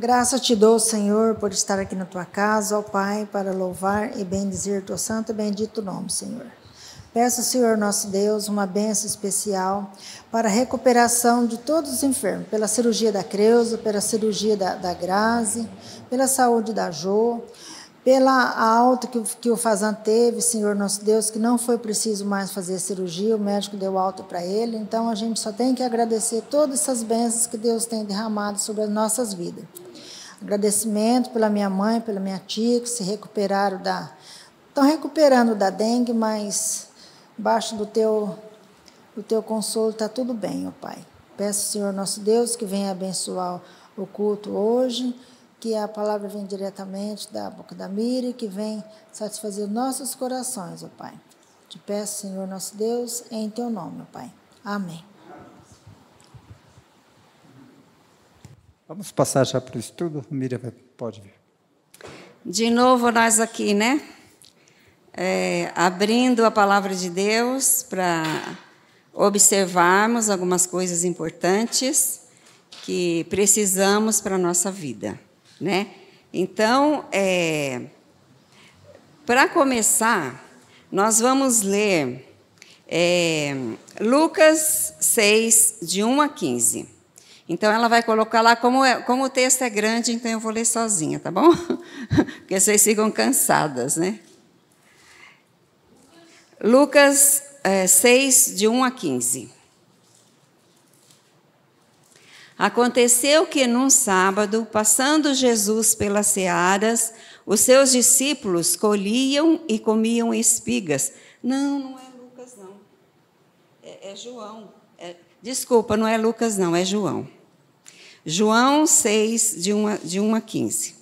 Graça te dou, Senhor, por estar aqui na tua casa, ó Pai, para louvar e bendizer teu santo e bendito nome, Senhor. Peço, Senhor, nosso Deus, uma bênção especial para a recuperação de todos os enfermos, pela cirurgia da Creuza, pela cirurgia da Grazi, pela saúde da Jô, pela alta que o Fazan teve, Senhor nosso Deus, que não foi preciso mais fazer cirurgia, o médico deu alta para ele, então a gente só tem que agradecer todas essas bênçãos que Deus tem derramado sobre as nossas vidas. Agradecimento pela minha mãe, pela minha tia, que se recuperaram estão recuperando da dengue, mas embaixo do teu consolo está tudo bem, ó Pai. Peço, Senhor nosso Deus, que venha abençoar o culto hoje, que a palavra venha diretamente da boca da Miri, que venha satisfazer nossos corações, ó Pai. Te peço, Senhor nosso Deus, em teu nome, ó Pai. Amém. Vamos passar já para o estudo? Miriam, pode vir. De novo nós aqui, né? Abrindo a palavra de Deus para observarmos algumas coisas importantes que precisamos para a nossa vida, né? Então, para começar, nós vamos ler Lucas 6, de 1 a 15. Então, ela vai colocar lá, como o texto é grande, então eu vou ler sozinha, tá bom? Porque vocês ficam cansadas, né? Lucas 6, de 1 a 15. Aconteceu que, num sábado, passando Jesus pelas searas, os seus discípulos colhiam e comiam espigas. Não é Lucas, não. É João. Desculpa, não é Lucas, não, é João. João 6, de 1 a 15.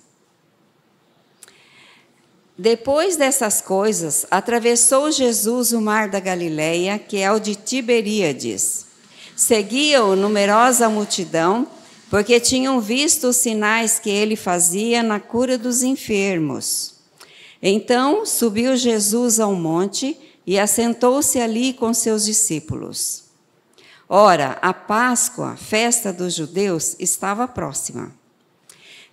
Depois dessas coisas, atravessou Jesus o mar da Galileia, que é o de Tiberíades. Seguia-o numerosa multidão, porque tinham visto os sinais que ele fazia na cura dos enfermos. Então subiu Jesus ao monte e assentou-se ali com seus discípulos. Ora, a Páscoa, festa dos judeus, estava próxima.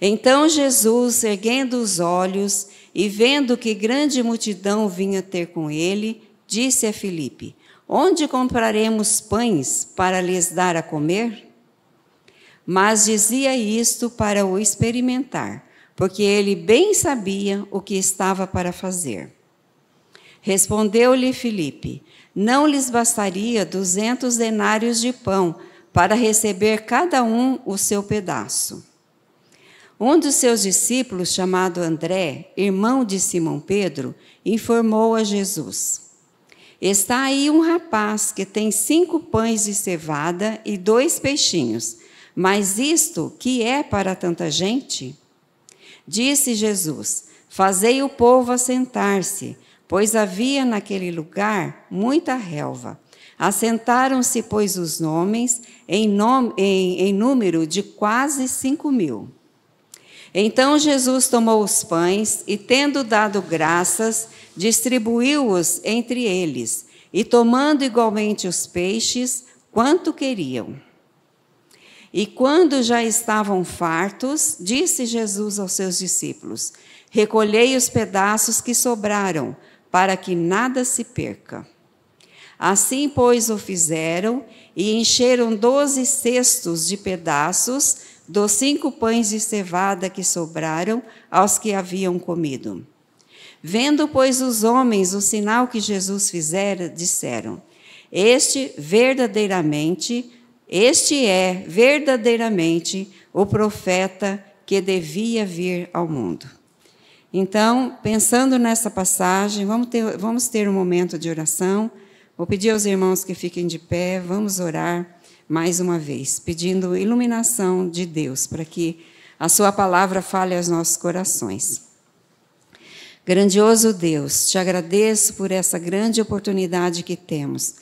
Então Jesus, erguendo os olhos e vendo que grande multidão vinha ter com ele, disse a Filipe: onde compraremos pães para lhes dar a comer? Mas dizia isto para o experimentar, porque ele bem sabia o que estava para fazer. Respondeu-lhe Filipe: não lhes bastaria 200 denários de pão para receber cada um o seu pedaço. Um dos seus discípulos, chamado André, irmão de Simão Pedro, informou a Jesus: está aí um rapaz que tem 5 pães de cevada e 2 peixinhos, mas isto que é para tanta gente? Disse Jesus: fazei o povo assentar-se, pois havia naquele lugar muita relva. Assentaram-se, pois, os homens em número de quase 5.000. Então Jesus tomou os pães e, tendo dado graças, distribuiu-os entre eles, e tomando igualmente os peixes, quanto queriam. E quando já estavam fartos, disse Jesus aos seus discípulos: recolhei os pedaços que sobraram, para que nada se perca. Assim, pois, o fizeram, e encheram 12 cestos de pedaços dos 5 pães de cevada que sobraram aos que haviam comido. Vendo, pois, os homens o sinal que Jesus fizera, disseram: este é verdadeiramente o profeta que devia vir ao mundo. Então, pensando nessa passagem, vamos ter um momento de oração. Vou pedir aos irmãos que fiquem de pé, vamos orar mais uma vez, pedindo iluminação de Deus, para que a sua palavra fale aos nossos corações. Grandioso Deus, te agradeço por essa grande oportunidade que temos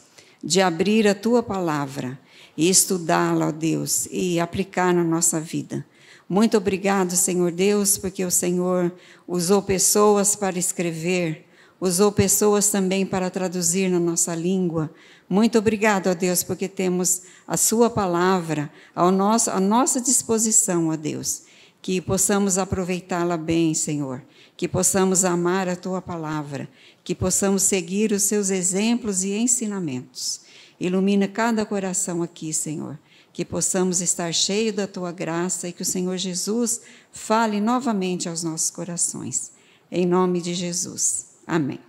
de abrir a tua palavra e estudá-la, ó Deus, e aplicar na nossa vida. Muito obrigado, Senhor Deus, porque o Senhor usou pessoas para escrever, usou pessoas também para traduzir na nossa língua. Muito obrigado, ó Deus, porque temos a sua palavra à nossa disposição, ó Deus. Que possamos aproveitá-la bem, Senhor. Que possamos amar a tua palavra. Que possamos seguir os seus exemplos e ensinamentos. Ilumina cada coração aqui, Senhor. Que possamos estar cheios da tua graça e que o Senhor Jesus fale novamente aos nossos corações. em nome de Jesus. Amém.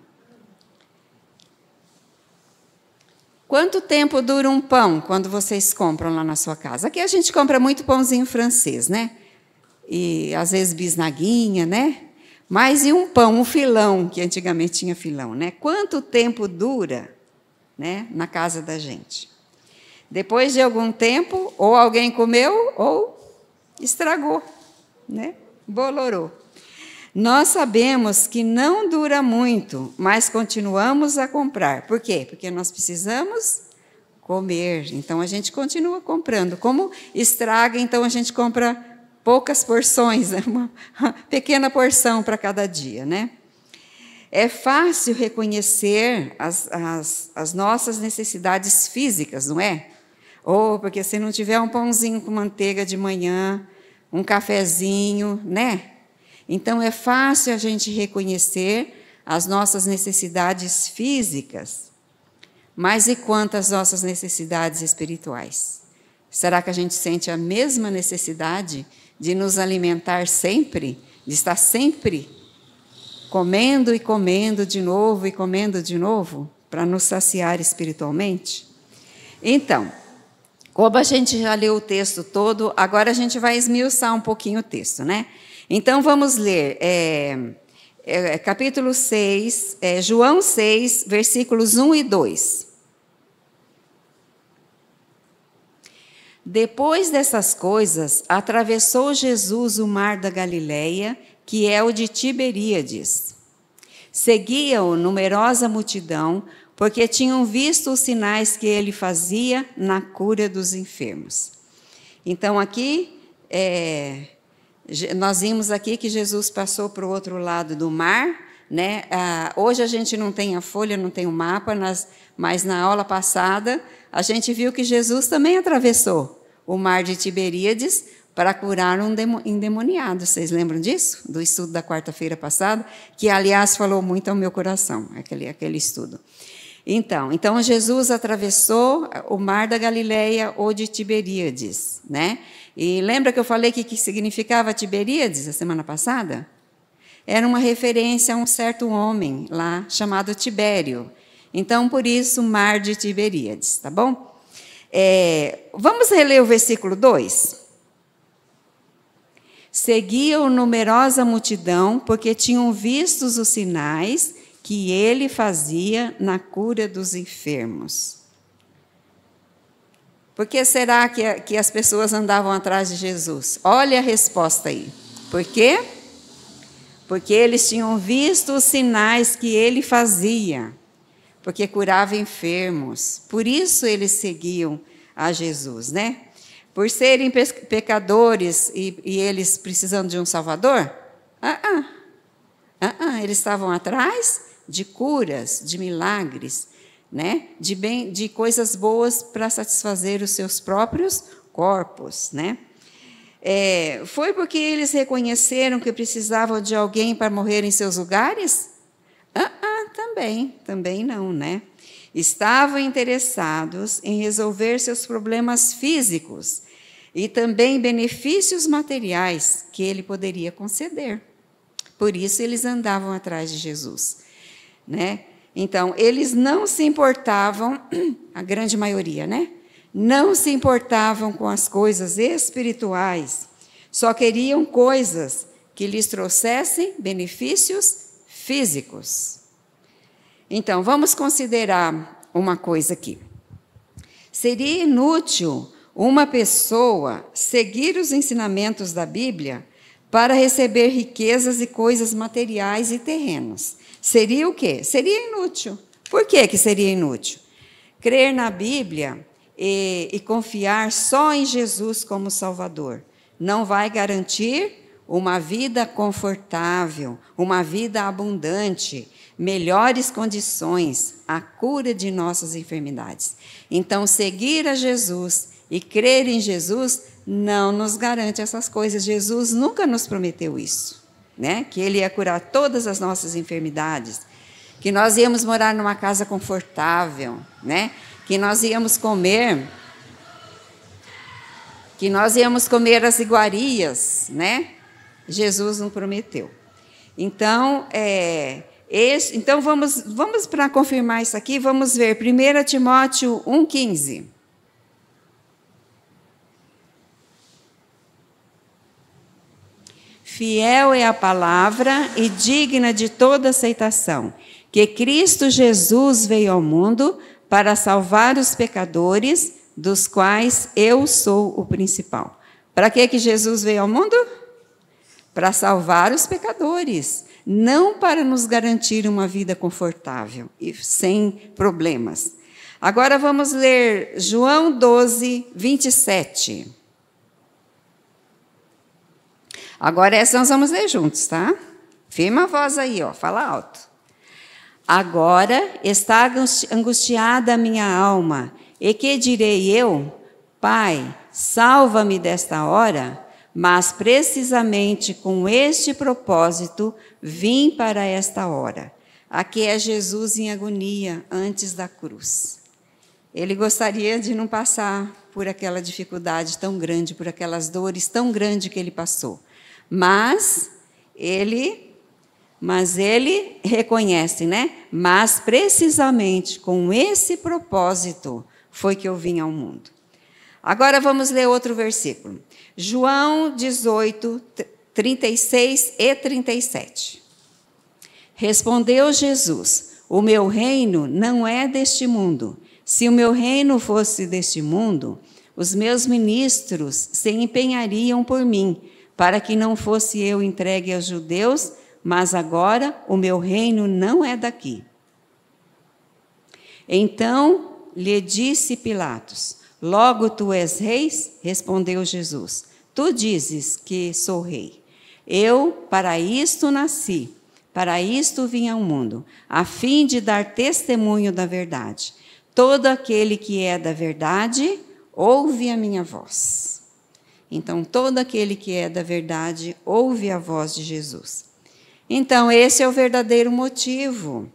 Quanto tempo dura um pão quando vocês compram lá na sua casa? Aqui a gente compra muito pãozinho francês, né? E às vezes bisnaguinha, né? Mas e um pão, um filão, que antigamente tinha filão, né? Quanto tempo dura, né, na casa da gente? Depois de algum tempo, ou alguém comeu ou estragou, né? Bolorou. Nós sabemos que não dura muito, mas continuamos a comprar. Por quê? Porque nós precisamos comer. Então, a gente continua comprando. Como estraga, então a gente compra poucas porções, uma pequena porção para cada dia, né? É fácil reconhecer as nossas necessidades físicas, não é? Ou porque se não tiver um pãozinho com manteiga de manhã, um cafezinho, né? Então, é fácil a gente reconhecer as nossas necessidades físicas, mas e quanto às nossas necessidades espirituais? Será que a gente sente a mesma necessidade de nos alimentar sempre, de estar sempre comendo e comendo de novo e comendo de novo, para nos saciar espiritualmente? Então, como a gente já leu o texto todo, agora a gente vai esmiuçar um pouquinho o texto, né? Então, vamos ler capítulo 6, João 6, versículos 1 e 2. Depois dessas coisas, atravessou Jesus o mar da Galileia, que é o de Tiberíades. Seguia-o numerosa multidão, porque tinham visto os sinais que ele fazia na cura dos enfermos. Então, aqui, nós vimos aqui que Jesus passou para o outro lado do mar, né? Hoje a gente não tem a folha, não tem o mapa, mas na aula passada a gente viu que Jesus também atravessou o mar de Tiberíades para curar um endemoniado. Vocês lembram disso? Do estudo da quarta-feira passada, que, aliás, falou muito ao meu coração, aquele estudo. Então Jesus atravessou o mar da Galileia ou de Tiberíades, né? E lembra que eu falei que significava Tiberíades a semana passada? Era uma referência a um certo homem lá chamado Tibério. Então, por isso, mar de Tiberíades, tá bom? Vamos reler o versículo 2? Seguiam numerosa multidão, porque tinham visto os sinais que ele fazia na cura dos enfermos. Por que será que as pessoas andavam atrás de Jesus? Olha a resposta aí. Por quê? Porque eles tinham visto os sinais que ele fazia, porque curava enfermos. Por isso eles seguiam a Jesus, né? Por serem pecadores e eles precisando de um Salvador? Eles estavam atrás de curas, de milagres, né? De coisas boas para satisfazer os seus próprios corpos, né? Foi porque eles reconheceram que precisavam de alguém para morrer em seus lugares? Também não, né? Estavam interessados em resolver seus problemas físicos e também benefícios materiais que ele poderia conceder. Por isso eles andavam atrás de Jesus, né? Então, eles não se importavam, a grande maioria, né? Não se importavam com as coisas espirituais, só queriam coisas que lhes trouxessem benefícios físicos. Então, vamos considerar uma coisa aqui. Seria inútil uma pessoa seguir os ensinamentos da Bíblia para receber riquezas e coisas materiais e terrenos. Seria o quê? Seria inútil. Por que seria inútil? Crer na Bíblia e confiar só em Jesus como Salvador não vai garantir uma vida confortável, uma vida abundante, melhores condições, a cura de nossas enfermidades. Então, seguir a Jesus e crer em Jesus não nos garante essas coisas. Jesus nunca nos prometeu isso, né? Que Ele ia curar todas as nossas enfermidades, que nós íamos morar numa casa confortável, né? Que nós íamos comer as iguarias, né? Jesus não prometeu. Então, então vamos para confirmar isso aqui, vamos ver 1 Timóteo 1,15. Fiel é a palavra e digna de toda aceitação, que Cristo Jesus veio ao mundo para salvar os pecadores, dos quais eu sou o principal. Para que Jesus veio ao mundo? Para salvar os pecadores, não para nos garantir uma vida confortável e sem problemas. Agora vamos ler João 12, 27. Agora essa nós vamos ler juntos, tá? Firma a voz aí, ó, fala alto. Agora está angustiada a minha alma, e que direi eu? Pai, salva-me desta hora, mas precisamente com este propósito vim para esta hora. Aqui é Jesus em agonia antes da cruz. Ele gostaria de não passar por aquela dificuldade tão grande, por aquelas dores tão grandes que ele passou. Mas ele reconhece, né? Mas precisamente com esse propósito foi que eu vim ao mundo. Agora vamos ler outro versículo. João 18, 36 e 37. Respondeu Jesus: o meu reino não é deste mundo. Se o meu reino fosse deste mundo, os meus ministros se empenhariam por mim, para que não fosse eu entregue aos judeus, mas agora o meu reino não é daqui. Então lhe disse Pilatos: logo tu és rei? Respondeu Jesus: tu dizes que sou rei. Eu para isto nasci, para isto vim ao mundo, a fim de dar testemunho da verdade. Todo aquele que é da verdade, ouve a minha voz. Então, todo aquele que é da verdade, ouve a voz de Jesus. Então, esse é o verdadeiro motivo,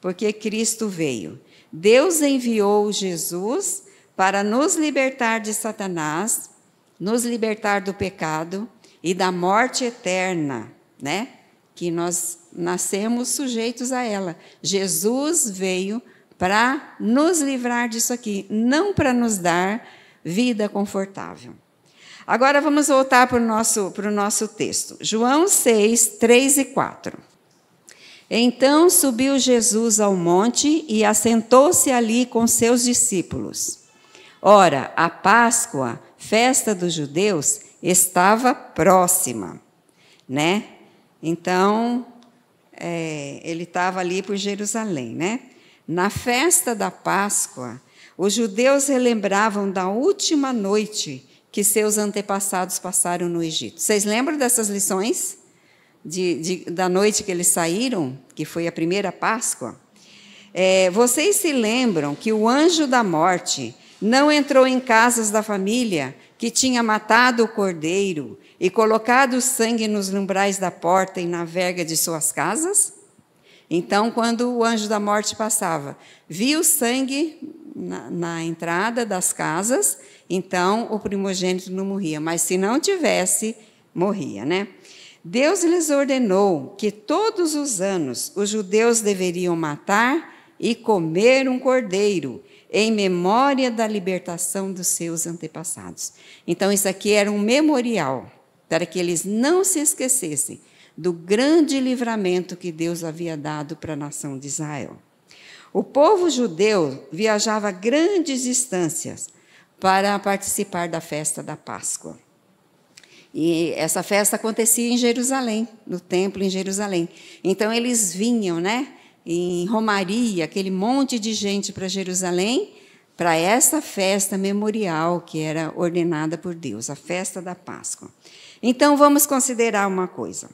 porque Cristo veio. Deus enviou Jesus para nos libertar de Satanás, nos libertar do pecado e da morte eterna, né? Que nós nascemos sujeitos a ela. Jesus veio para nos livrar disso aqui, não para nos dar vida confortável. Agora vamos voltar para o nosso texto. João 6, 3 e 4. Então subiu Jesus ao monte e assentou-se ali com seus discípulos. Ora, a Páscoa, festa dos judeus, estava próxima, né? Então, ele estava ali por Jerusalém, né? Na festa da Páscoa, os judeus relembravam da última noite que seus antepassados passaram no Egito. Vocês lembram dessas lições? Da noite que eles saíram, que foi a primeira Páscoa? Vocês se lembram que o anjo da morte não entrou em casas da família que tinha matado o cordeiro e colocado o sangue nos umbrais da porta e na verga de suas casas? Então, quando o anjo da morte passava, via o sangue na entrada das casas, então o primogênito não morria, mas se não tivesse, morria, né? Deus lhes ordenou que todos os anos os judeus deveriam matar e comer um cordeiro, em memória da libertação dos seus antepassados. Então, isso aqui era um memorial, para que eles não se esquecessem do grande livramento que Deus havia dado para a nação de Israel. O povo judeu viajava grandes distâncias para participar da festa da Páscoa. E essa festa acontecia em Jerusalém, no templo em Jerusalém. Então, eles vinham, né, em romaria, aquele monte de gente para Jerusalém, para essa festa memorial que era ordenada por Deus, a festa da Páscoa. Então, vamos considerar uma coisa.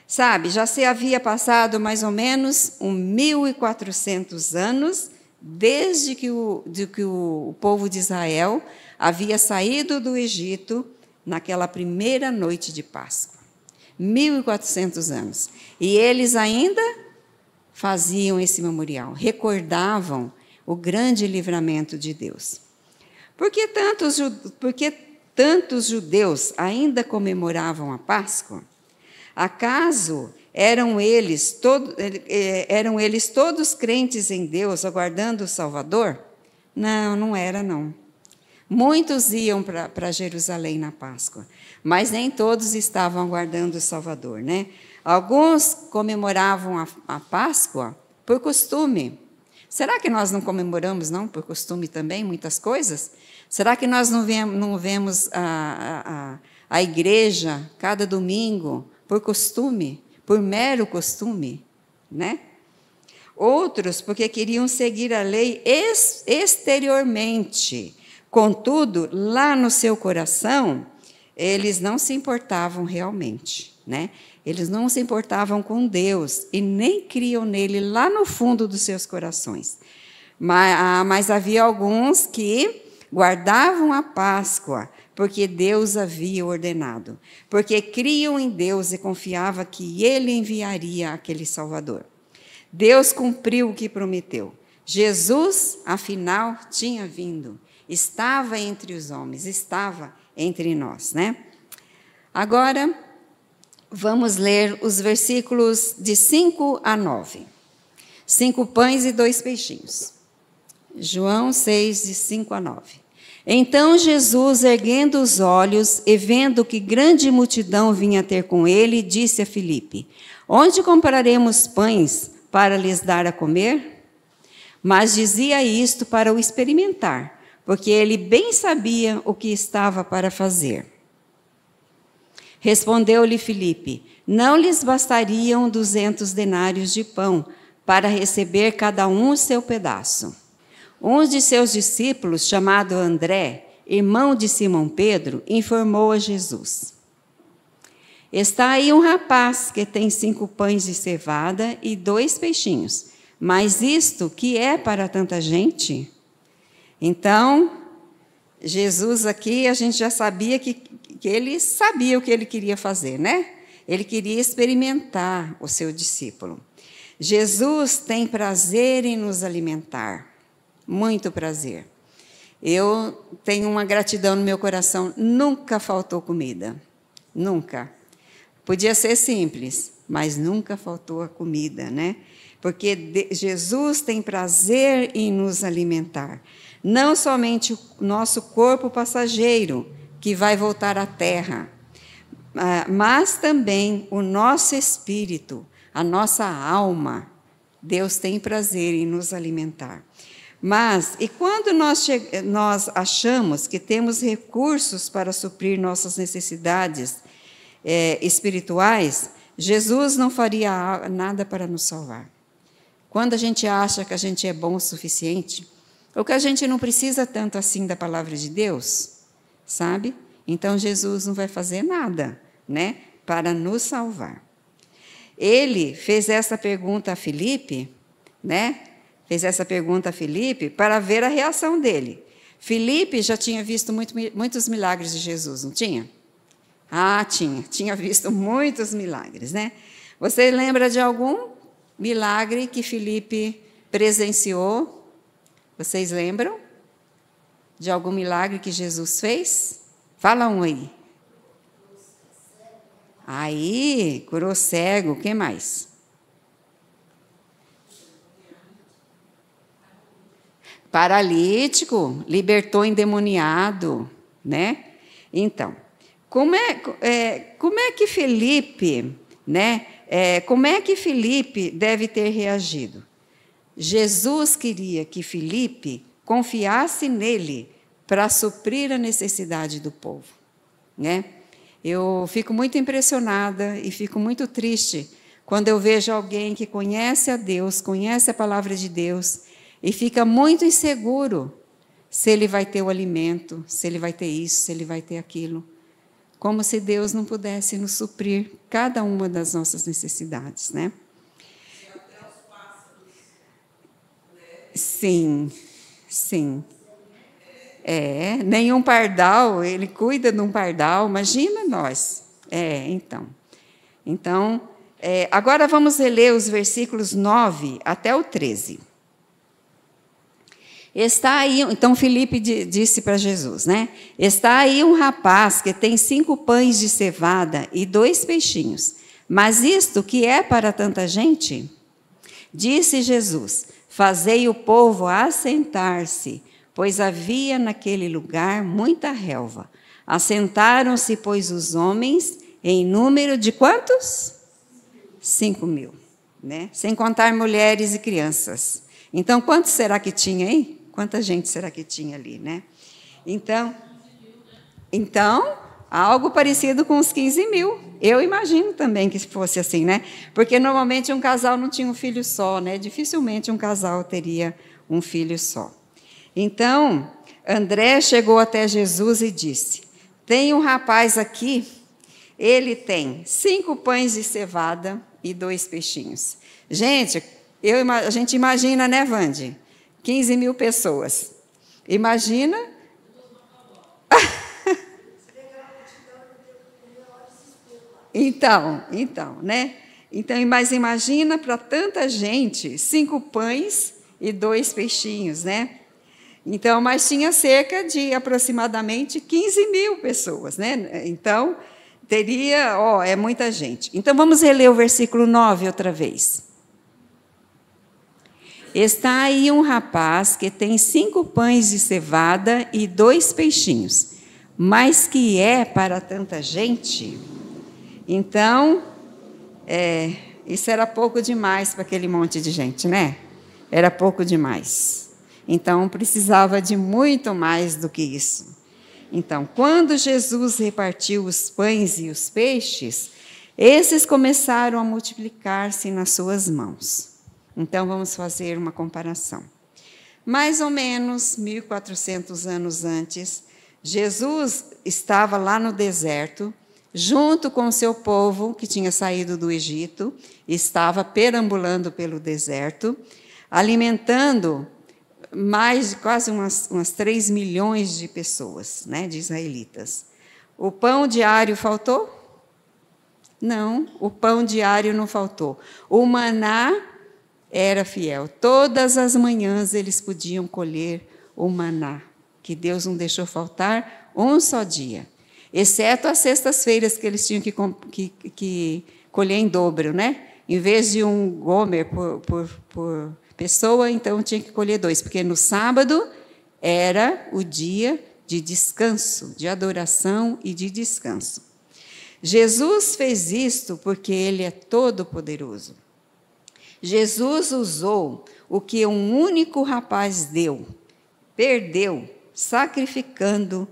Sabe, já se havia passado mais ou menos 1.400 anos desde que o povo de Israel havia saído do Egito naquela primeira noite de Páscoa. 1.400 anos. E eles ainda faziam esse memorial, recordavam o grande livramento de Deus. Por que tantos judeus ainda comemoravam a Páscoa? Acaso Eram eles todos crentes em Deus, aguardando o Salvador? Não, não era, não. Muitos iam para Jerusalém na Páscoa, mas nem todos estavam aguardando o Salvador, né? Alguns comemoravam a Páscoa por costume. Será que nós não comemoramos, não, por costume também, muitas coisas? Será que nós não vemos a igreja cada domingo por costume, por mero costume, né? Outros porque queriam seguir a lei exteriormente. Contudo, lá no seu coração, eles não se importavam realmente, né? Eles não se importavam com Deus e nem criam nele lá no fundo dos seus corações. Mas havia alguns que guardavam a Páscoa porque Deus havia ordenado, porque criam em Deus e confiavam que Ele enviaria aquele Salvador. Deus cumpriu o que prometeu. Jesus, afinal, tinha vindo. Estava entre os homens, estava entre nós, né? Agora, vamos ler os versículos de 5 a 9. 5 pães e 2 peixinhos. João 6, de 5 a 9. Então Jesus, erguendo os olhos e vendo que grande multidão vinha ter com ele, disse a Filipe: Onde compraremos pães para lhes dar a comer? Mas dizia isto para o experimentar, porque ele bem sabia o que estava para fazer. Respondeu-lhe Filipe: Não lhes bastariam 200 denários de pão para receber cada um o seu pedaço. Um de seus discípulos, chamado André, irmão de Simão Pedro, informou a Jesus: Está aí um rapaz que tem 5 pães de cevada e 2 peixinhos, mas isto que é para tanta gente? Então, Jesus aqui, a gente já sabia que ele sabia o que ele queria fazer, né? Ele queria experimentar o seu discípulo. Jesus tem prazer em nos alimentar, muito prazer. Eu tenho uma gratidão no meu coração, nunca faltou comida, nunca. Podia ser simples, mas nunca faltou a comida, né? Porque Jesus tem prazer em nos alimentar. Não somente o nosso corpo passageiro, que vai voltar à terra, mas também o nosso espírito, a nossa alma. Deus tem prazer em nos alimentar. Mas, e quando nós achamos que temos recursos para suprir nossas necessidades espirituais, Jesus não faria nada para nos salvar. Quando a gente acha que a gente é bom o suficiente, ou que a gente não precisa tanto assim da palavra de Deus, sabe? Então, Jesus não vai fazer nada, né, para nos salvar. Ele fez essa pergunta a Filipe, né? Fez essa pergunta a Filipe para ver a reação dele. Filipe já tinha visto muitos milagres de Jesus, não tinha? Ah, tinha visto muitos milagres, né? Você lembra de algum milagre que Filipe presenciou? Vocês lembram de algum milagre que Jesus fez? Fala um aí. Aí, curou cego, o que mais? Paralítico, libertou endemoniado, né? Então, como é que Filipe, né? Como é que Filipe deve ter reagido? Jesus queria que Filipe confiasse nele para suprir a necessidade do povo, né? Eu fico muito impressionada e fico muito triste quando eu vejo alguém que conhece a Deus, conhece a palavra de Deus e fica muito inseguro se ele vai ter o alimento, se ele vai ter isso, se ele vai ter aquilo. Como se Deus não pudesse nos suprir cada uma das nossas necessidades, né? Sim. Nenhum pardal, ele cuida de um pardal, imagina nós. Então, agora vamos reler os versículos 9 até o 13. Está aí, então Filipe disse para Jesus, né? Está aí um rapaz que tem 5 pães de cevada e 2 peixinhos, Mas isto que é para tanta gente? Disse Jesus: fazei o povo assentar-se, pois havia naquele lugar muita relva. Assentaram-se, pois, os homens em número de quantos? 5.000, né? Sem contar mulheres e crianças. Então, quantos será que tinha aí? Quanta gente será que tinha ali, né? Então, algo parecido com os 15.000. Eu imagino também que fosse assim, né? Porque normalmente um casal não tinha um filho só, né? Dificilmente um casal teria um filho só. Então, André chegou até Jesus e disse: tem um rapaz aqui, ele tem 5 pães de cevada e 2 peixinhos. Gente, a gente imagina, né, Vande? 15.000 pessoas. Imagina. Então, né? Então, mas imagina para tanta gente, 5 pães e 2 peixinhos, né? Então, mas tinha cerca de aproximadamente 15.000 pessoas, né? Então, teria, é muita gente. Então, vamos reler o versículo 9 outra vez. Está aí um rapaz que tem 5 pães de cevada e 2 peixinhos, mas que é para tanta gente? Então, isso era pouco demais para aquele monte de gente, né? Era pouco demais. Então, precisava de muito mais do que isso. Então, quando Jesus repartiu os pães e os peixes, esses começaram a multiplicar-se nas suas mãos. Então, vamos fazer uma comparação. Mais ou menos 1.400 anos antes, Jesus estava lá no deserto, junto com o seu povo, que tinha saído do Egito, estava perambulando pelo deserto, alimentando mais de quase umas 3 milhões de pessoas, né, de israelitas. O pão diário faltou? Não, o pão diário não faltou. O maná era fiel. Todas as manhãs eles podiam colher o maná, que Deus não deixou faltar um só dia. Exceto as sextas-feiras que eles tinham que colher em dobro, né? Em vez de um gomer por pessoa, então tinha que colher 2, porque no sábado era o dia de descanso, de adoração e de descanso. Jesus fez isto porque Ele é todo-poderoso. Jesus usou o que um único rapaz perdeu, sacrificando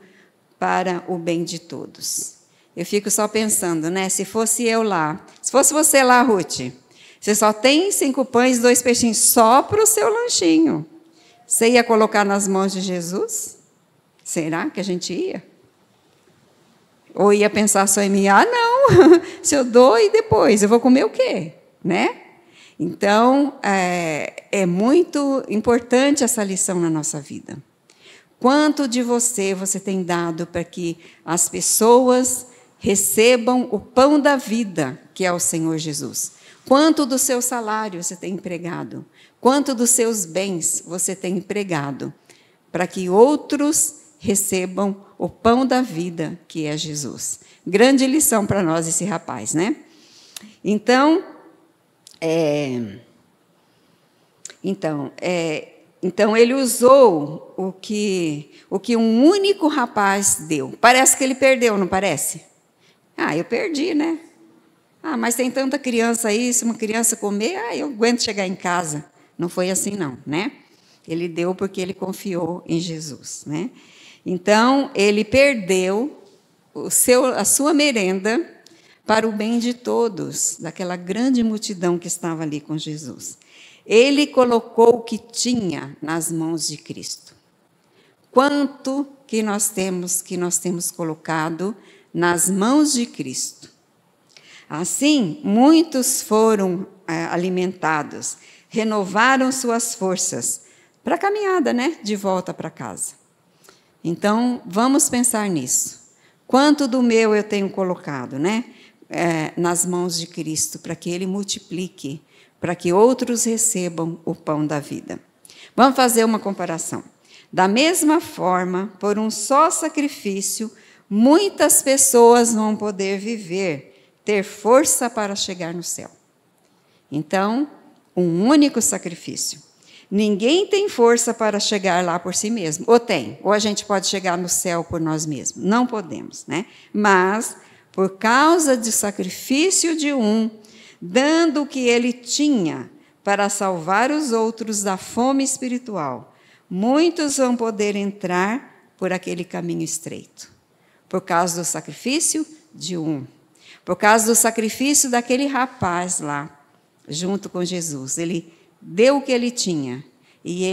para o bem de todos. Eu fico só pensando, né? Se fosse eu lá, se fosse você lá, Ruth, você só tem 5 pães e 2 peixinhos só para o seu lanchinho. Você ia colocar nas mãos de Jesus? Será que a gente ia? Ou ia pensar só em mim? Ah, não, se eu dou e depois, eu vou comer o quê? Né? Então, é muito importante essa lição na nossa vida. Quanto de você tem dado para que as pessoas recebam o pão da vida, que é o Senhor Jesus? Quanto do seu salário você tem empregado? Quanto dos seus bens você tem empregado para que outros recebam o pão da vida, que é Jesus? Grande lição para nós esse rapaz, né? Então, ele usou o que um único rapaz deu. Parece que ele perdeu, não parece? Ah, eu perdi, né? Ah, mas tem tanta criança aí, se uma criança comer, eu aguento chegar em casa. Não foi assim, não, né? Ele deu porque ele confiou em Jesus, né? Então, ele perdeu a sua merenda para o bem de todos, daquela grande multidão que estava ali com Jesus. Ele colocou o que tinha nas mãos de Cristo. Quanto que nós temos colocado nas mãos de Cristo? Assim, muitos foram alimentados, renovaram suas forças para a caminhada, né, de volta para casa. Então, vamos pensar nisso. Quanto do meu eu tenho colocado, né, nas mãos de Cristo, para que Ele multiplique, para que outros recebam o pão da vida. Vamos fazer uma comparação. Da mesma forma, por um só sacrifício, muitas pessoas vão poder viver ter força para chegar no céu. Então, um único sacrifício. Ninguém tem força para chegar lá por si mesmo. Ou tem, ou a gente pode chegar no céu por nós mesmos. Não podemos, né? Mas, por causa do sacrifício de um, dando o que ele tinha para salvar os outros da fome espiritual, muitos vão poder entrar por aquele caminho estreito. Por causa do sacrifício de um. Por causa do sacrifício daquele rapaz lá, junto com Jesus. Ele deu o que ele tinha e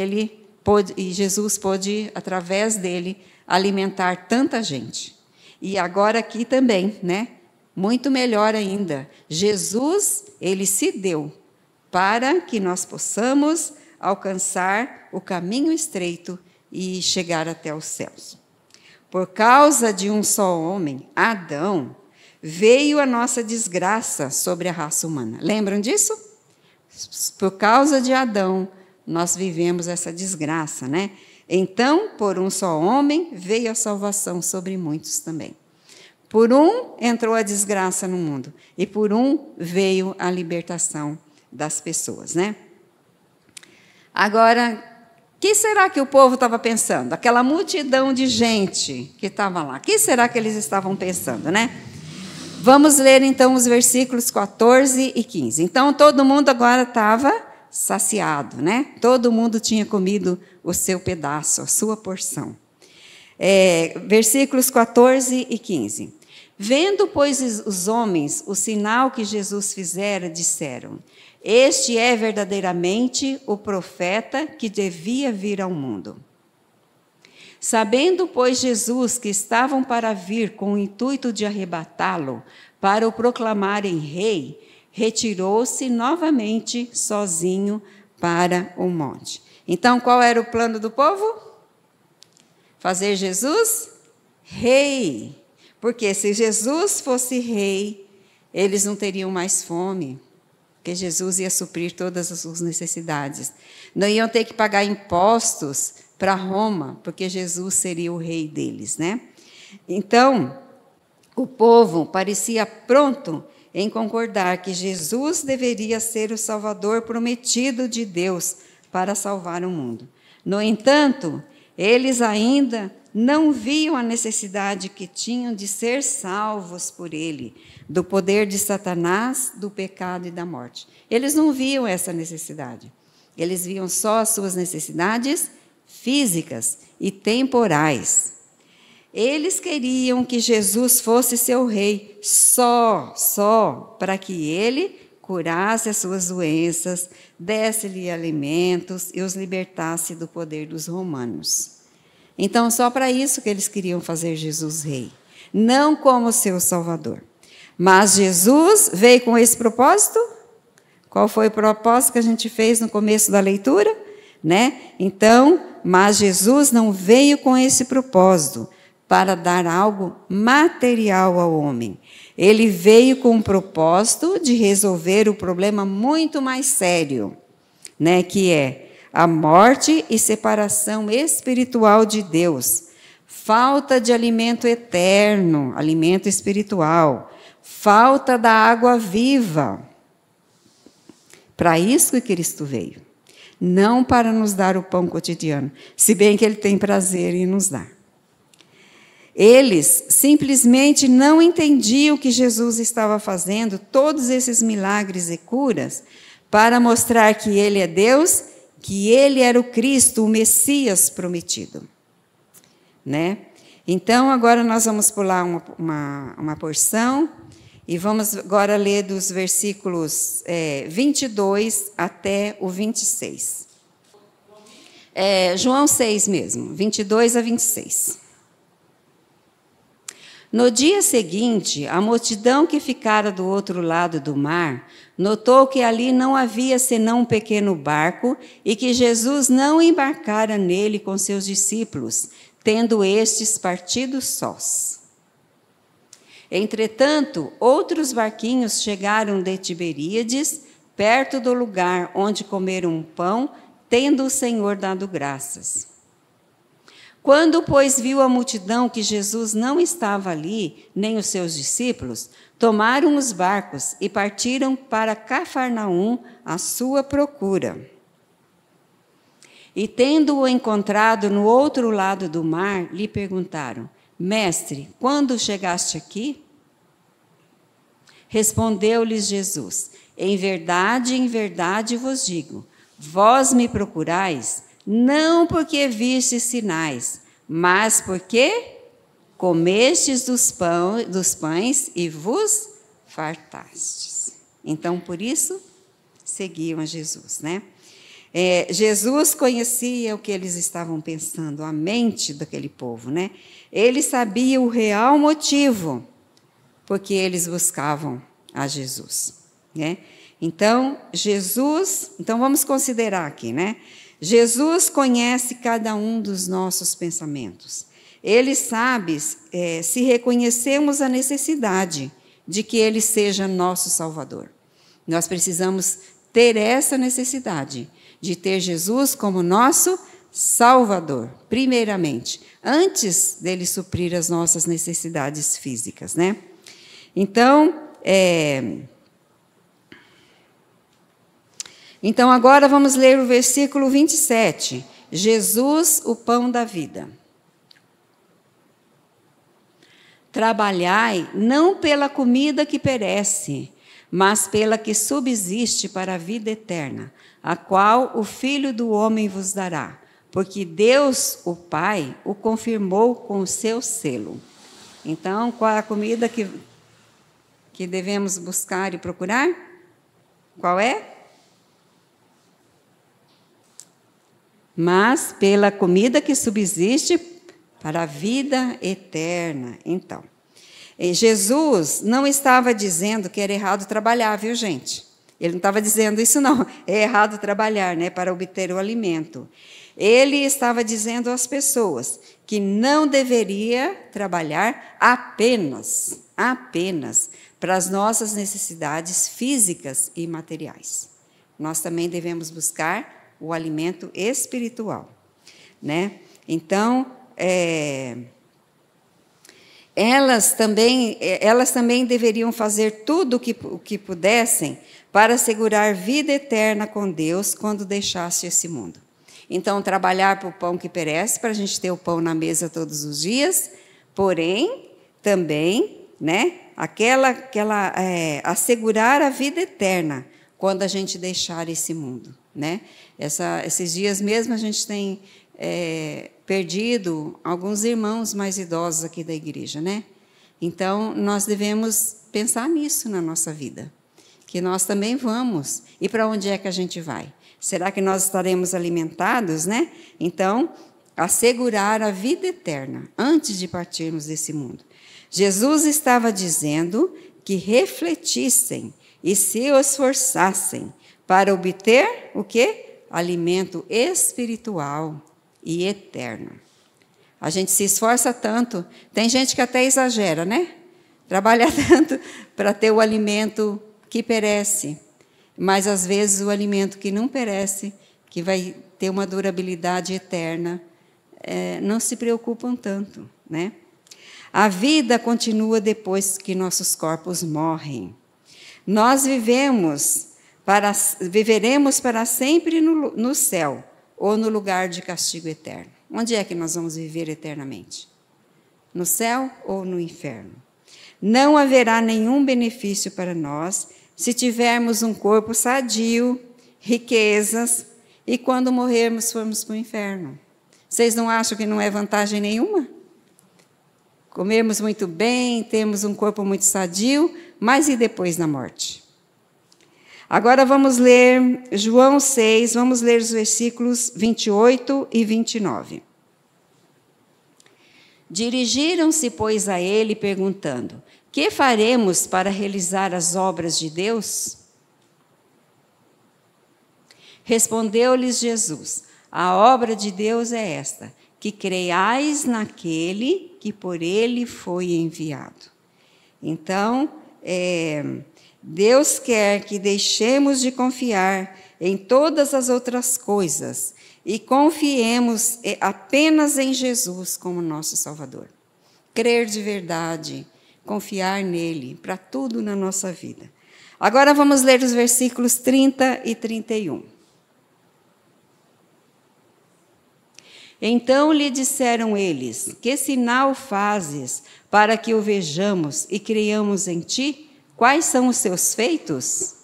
Jesus pôde, através dele, alimentar tanta gente. E agora aqui também, né? Muito melhor ainda. Jesus, ele se deu para que nós possamos alcançar o caminho estreito e chegar até os céus. Por causa de um só homem, Adão, veio a nossa desgraça sobre a raça humana. Lembram disso? Por causa de Adão, nós vivemos essa desgraça, né? Então, por um só homem, veio a salvação sobre muitos também. Por um entrou a desgraça no mundo, e por um veio a libertação das pessoas, né? Agora, o que será que o povo estava pensando? Aquela multidão de gente que estava lá, o que será que eles estavam pensando, né? Vamos ler, então, os versículos 14 e 15. Então, todo mundo agora estava saciado, né? Todo mundo tinha comido o seu pedaço, a sua porção. Versículos 14 e 15. Vendo, pois, os homens o sinal que Jesus fizera, disseram: este é verdadeiramente o profeta que devia vir ao mundo. Sabendo, pois, Jesus que estavam para vir com o intuito de arrebatá-lo, para o proclamarem rei, retirou-se novamente sozinho para o monte. Então, qual era o plano do povo? Fazer Jesus rei. Porque se Jesus fosse rei, eles não teriam mais fome, porque Jesus ia suprir todas as suas necessidades. Não iam ter que pagar impostos para Roma, porque Jesus seria o rei deles, né? Então, o povo parecia pronto em concordar que Jesus deveria ser o Salvador prometido de Deus para salvar o mundo. No entanto, eles ainda não viam a necessidade que tinham de ser salvos por ele, do poder de Satanás, do pecado e da morte. Eles não viam essa necessidade. Eles viam só as suas necessidades físicas e temporais. Eles queriam que Jesus fosse seu rei só para que ele curasse as suas doenças, desse-lhe alimentos e os libertasse do poder dos romanos. Então, só para isso que eles queriam fazer Jesus rei, não como seu Salvador. Mas Jesus veio com esse propósito. Qual foi o propósito que a gente fez no começo da leitura? Né? Então, mas Jesus não veio com esse propósito para dar algo material ao homem. Ele veio com o propósito de resolver o problema muito mais sério, né? Que é a morte e separação espiritual de Deus, falta de alimento eterno, alimento espiritual, falta da água viva. Para isso que Cristo veio, não para nos dar o pão cotidiano, se bem que Ele tem prazer em nos dar. Eles simplesmente não entendiam que Jesus estava fazendo todos esses milagres e curas para mostrar que Ele é Deus, que Ele era o Cristo, o Messias prometido. Né? Então, agora nós vamos pular uma porção e vamos agora ler dos versículos 22 até o 26. João 6 mesmo, 22 a 26. No dia seguinte, a multidão que ficara do outro lado do mar notou que ali não havia senão um pequeno barco e que Jesus não embarcara nele com seus discípulos, tendo estes partido sós. Entretanto, outros barquinhos chegaram de Tiberíades, perto do lugar onde comeram um pão, tendo o Senhor dado graças. Quando, pois, viu a multidão que Jesus não estava ali, nem os seus discípulos, tomaram os barcos e partiram para Cafarnaum à sua procura. E, tendo-o encontrado no outro lado do mar, lhe perguntaram: Mestre, quando chegaste aqui? Respondeu-lhes Jesus: em verdade vos digo, vós me procurais, não porque vistes sinais, mas porque comestes dos pães e vos fartastes. Então, por isso, seguiam a Jesus, né? Jesus conhecia o que eles estavam pensando, a mente daquele povo, né? Ele sabia o real motivo porque eles buscavam a Jesus, né? Então, vamos considerar aqui, né? Jesus conhece cada um dos nossos pensamentos. Ele sabe se reconhecemos a necessidade de que Ele seja nosso Salvador. Nós precisamos ter essa necessidade de ter Jesus como nosso Salvador, primeiramente, antes dele suprir as nossas necessidades físicas, né? Então, agora vamos ler o versículo 27. Jesus, o pão da vida. Trabalhai não pela comida que perece, mas pela que subsiste para a vida eterna, a qual o Filho do Homem vos dará, porque Deus, o Pai, o confirmou com o seu selo. Então, qual é a comida que devemos buscar e procurar? Qual é? Mas pela comida que subsiste para a vida eterna. Então, Jesus não estava dizendo que era errado trabalhar, viu, gente? Ele não estava dizendo isso, não. É errado trabalhar, né, para obter o alimento. Ele estava dizendo às pessoas que não deveria trabalhar apenas para as nossas necessidades físicas e materiais. Nós também devemos buscar o alimento espiritual, né? Então, elas também deveriam fazer tudo o que pudessem para assegurar vida eterna com Deus quando deixasse esse mundo. Então, trabalhar para o pão que perece, para a gente ter o pão na mesa todos os dias, porém, também, né, assegurar a vida eterna quando a gente deixar esse mundo, né? Esses dias mesmo a gente tem perdido alguns irmãos mais idosos aqui da igreja, né? Então, nós devemos pensar nisso na nossa vida, que nós também vamos. E para onde é que a gente vai? Será que nós estaremos alimentados, né? Então, assegurar a vida eterna antes de partirmos desse mundo. Jesus estava dizendo que refletissem e se esforçassem para obter o quê? Alimento espiritual e eterno. A gente se esforça tanto, tem gente que até exagera, né? Trabalha tanto para ter o alimento que perece, mas às vezes o alimento que não perece, que vai ter uma durabilidade eterna, não se preocupam tanto, né? A vida continua depois que nossos corpos morrem. Nós viveremos para sempre no céu ou no lugar de castigo eterno. Onde é que nós vamos viver eternamente? No céu ou no inferno? Não haverá nenhum benefício para nós se tivermos um corpo sadio, riquezas, e quando morrermos formos para o inferno. Vocês não acham que não é vantagem nenhuma? Comermos muito bem, temos um corpo muito sadio, mas e depois da morte? Agora vamos ler João 6, vamos ler os versículos 28 e 29. Dirigiram-se, pois, a ele, perguntando: que faremos para realizar as obras de Deus? Respondeu-lhes Jesus: a obra de Deus é esta, que creiais naquele que por ele foi enviado. Então, Deus quer que deixemos de confiar em todas as outras coisas e confiemos apenas em Jesus como nosso Salvador. Crer de verdade, confiar nele para tudo na nossa vida. Agora vamos ler os versículos 30 e 31. Então lhe disseram eles: que sinal fazes para que o vejamos e creiamos em ti? Quais são os seus feitos?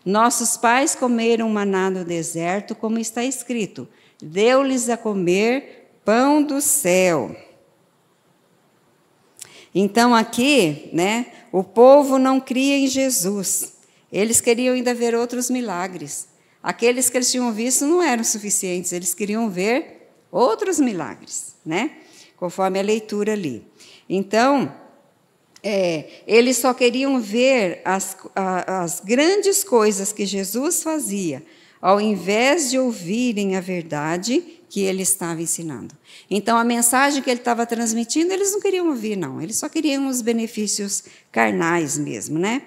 Nossos pais comeram maná no deserto, como está escrito: deu-lhes a comer pão do céu. Então aqui, né, o povo não cria em Jesus. Eles queriam ainda ver outros milagres. Aqueles que eles tinham visto não eram suficientes, eles queriam ver outros milagres, né? Conforme a leitura ali. Então, eles só queriam ver as grandes coisas que Jesus fazia, ao invés de ouvirem a verdade que ele estava ensinando. Então, a mensagem que ele estava transmitindo, eles não queriam ouvir, não. Eles só queriam os benefícios carnais mesmo, né?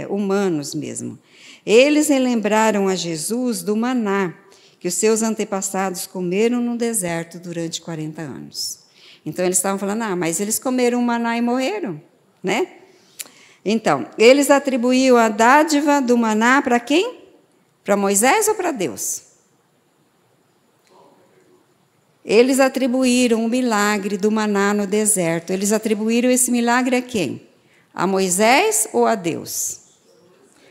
Humanos mesmo. Eles relembraram a Jesus do maná que os seus antepassados comeram no deserto durante 40 anos. Então, eles estavam falando, mas eles comeram maná e morreram, né? Então, eles atribuíam a dádiva do maná para quem? Para Moisés ou para Deus? Eles atribuíram o milagre do maná no deserto. Eles atribuíram esse milagre a quem? A Moisés ou a Deus?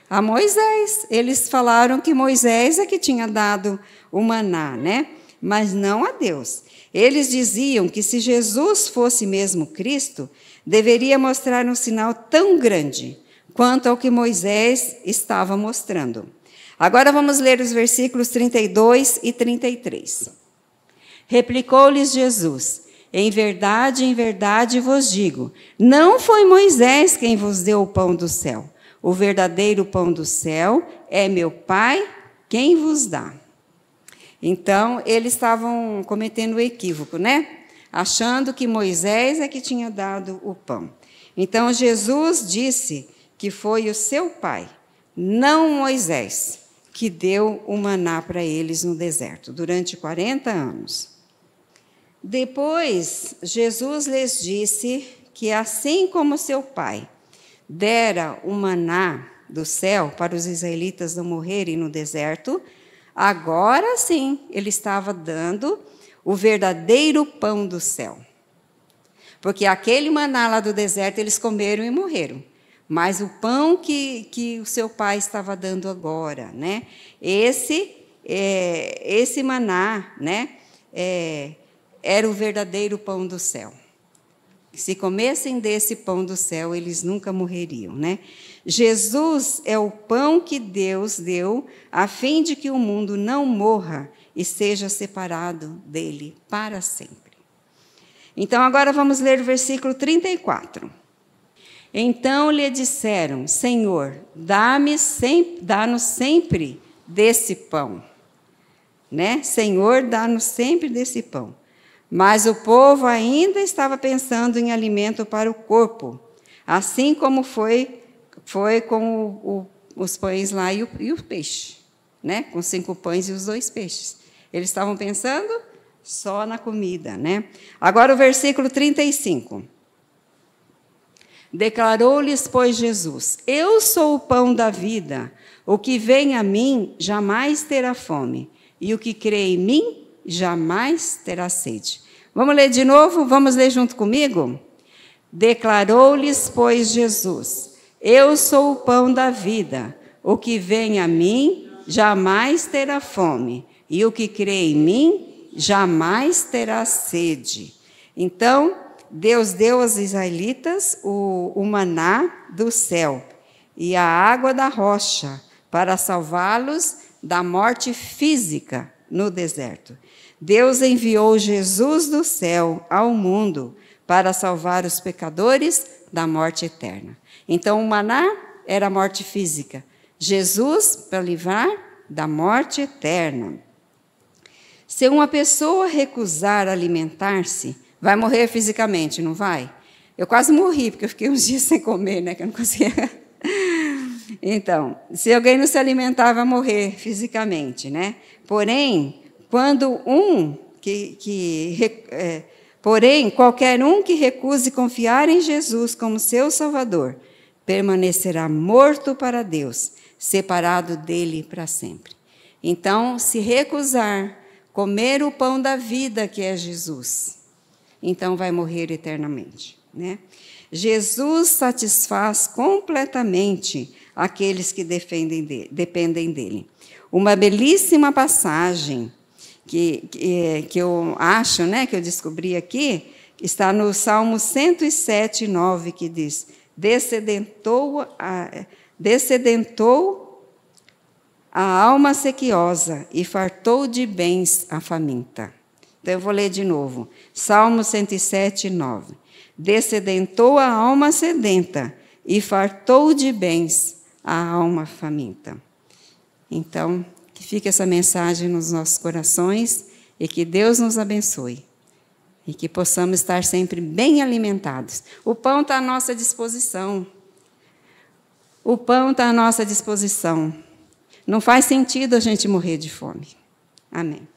A Moisés. Eles falaram que Moisés é que tinha dado o maná, né? Mas não a Deus. Eles diziam que se Jesus fosse mesmo Cristo, deveria mostrar um sinal tão grande quanto ao que Moisés estava mostrando. Agora vamos ler os versículos 32 e 33. Replicou-lhes Jesus: em verdade vos digo, não foi Moisés quem vos deu o pão do céu. O verdadeiro pão do céu é meu Pai quem vos dá. Então, eles estavam cometendo um equívoco, né? Achando que Moisés é que tinha dado o pão. Então, Jesus disse que foi o seu pai, não Moisés, que deu o maná para eles no deserto, durante 40 anos. Depois, Jesus lhes disse que, assim como seu pai dera o maná do céu para os israelitas não morrerem no deserto, agora sim ele estava dando o verdadeiro pão do céu. Porque aquele maná lá do deserto eles comeram e morreram. Mas o pão que o seu pai estava dando agora, né? Esse maná, né? Era o verdadeiro pão do céu. Se comessem desse pão do céu, eles nunca morreriam, né? Jesus é o pão que Deus deu, a fim de que o mundo não morra e seja separado dele para sempre. Então, agora vamos ler o versículo 34. Então lhe disseram: Senhor, dá-nos sempre desse pão. Né? Senhor, dá-nos sempre desse pão. Mas o povo ainda estava pensando em alimento para o corpo, assim como foi com os pães lá e o peixe, né? Com 5 pães e os 2 peixes. Eles estavam pensando só na comida, né? Agora o versículo 35. Declarou-lhes, pois, Jesus: eu sou o pão da vida. O que vem a mim jamais terá fome, e o que crê em mim jamais terá sede. Vamos ler de novo? Vamos ler junto comigo? Declarou-lhes, pois, Jesus: eu sou o pão da vida. O que vem a mim jamais terá fome, e o que crê em mim jamais terá sede. Então, Deus deu aos israelitas o maná do céu e a água da rocha para salvá-los da morte física no deserto. Deus enviou Jesus do céu ao mundo para salvar os pecadores da morte eterna. Então, o maná era a morte física. Jesus para livrar da morte eterna. Se uma pessoa recusar alimentar-se, vai morrer fisicamente, não vai? Eu quase morri, porque eu fiquei uns dias sem comer, né? Que eu não conseguia. Então, se alguém não se alimentar, vai morrer fisicamente, né? Porém, Porém, qualquer um que recuse confiar em Jesus como seu Salvador, permanecerá morto para Deus, separado dele para sempre. Então, se recusar comer o pão da vida, que é Jesus, então vai morrer eternamente, né? Jesus satisfaz completamente aqueles que dependem dele. Uma belíssima passagem que eu acho, né, que eu descobri aqui, está no Salmo 107, 9, que diz: descedentou a alma sequiosa e fartou de bens a faminta. Então, eu vou ler de novo. Salmo 107, 9. Descedentou a alma sedenta e fartou de bens a alma faminta. Então, que fique essa mensagem nos nossos corações e que Deus nos abençoe. E que possamos estar sempre bem alimentados. O pão está à nossa disposição. O pão está à nossa disposição. Não faz sentido a gente morrer de fome. Amém.